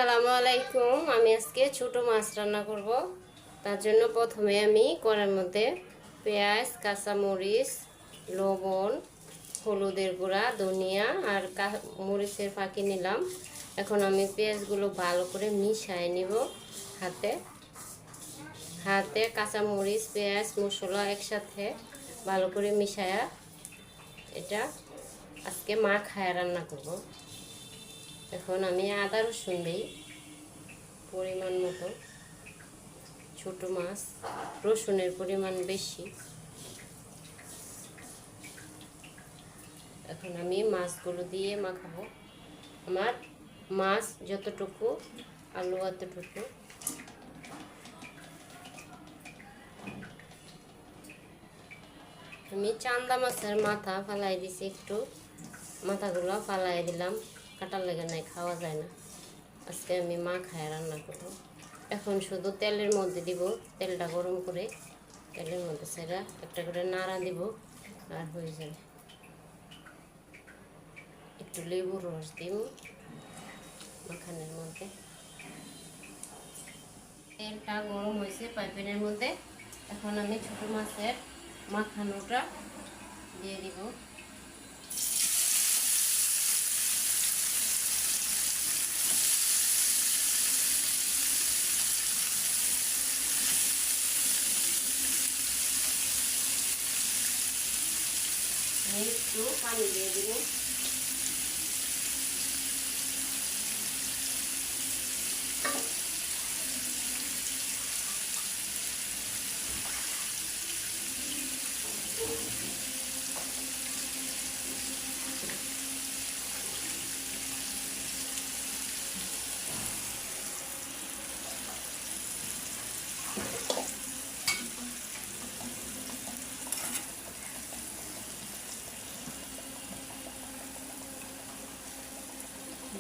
আসসালামু আলাইকুম। আমি আজকে ছোট মাছ রান্না করব। তার জন্য প্রথমে আমি কড়াইয়ের মধ্যে পেঁয়াজ, কাঁচামরিচ, লবণ, হলুদের গুঁড়া, ধনিয়া আর মরিচের ফাঁকি নিলাম। এখন আমি পেঁয়াজগুলো ভালো করে মিশিয়ে নিব। হাতে হাতে কাঁচামরিচ, পেঁয়াজ, মশলা একসাথে ভালো করে মিশায়া এটা আজকে মাখায়া রান্না করব। এখন আমি আদা রসুন দিই পরিমাণ মতো। ছোট মাছ, রসুনের পরিমাণ বেশি। এখন আমি মাছগুলো দিয়ে মাখাবো। আমার মাছ যতটুকু, আলু অতটুকু। আমি চান্দা মাছের মাথা ফালাই দিছি, একটু মাথাগুলো ফালাই দিলাম, কাটার লেগে নাই, খাওয়া যায় না। আজকে আমি মাখায় রান্না করব। এখন শুধু তেলের মধ্যে দিব, তেলটা গরম করে তেলের মধ্যে সেটা একটা করে নাড়া দিব আর হয়ে যাবে। একটু লেবুর রস দিব মাখানের মধ্যে। তেলটা গরম হয়েছে পাইপেনের মধ্যে। এখন আমি ছোট মাছের মাখানোটা দিয়ে দিব। একটু পানি দিয়ে দিব।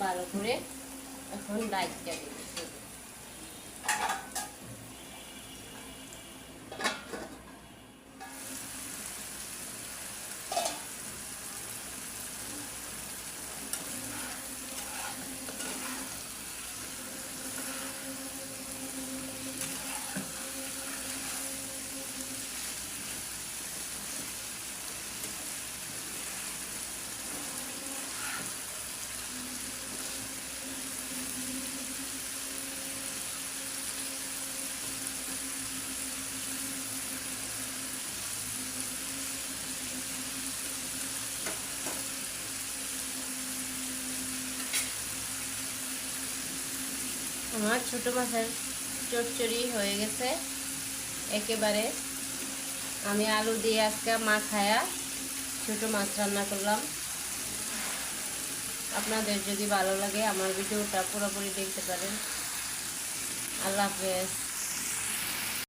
ভালো করে এখন ডাইটটা দিব। আমার ছোট মাছের চচ্চড়ি হয়ে গেছে একেবারে। আমি আলু দিয়ে আজকে মাখায়া ছোট মাছ রান্না করলাম। আপনাদের যদি ভালো লাগে আমার ভিডিওটা পুরোপুরি দেখতে পারেন। আল্লাহ হাফেজ।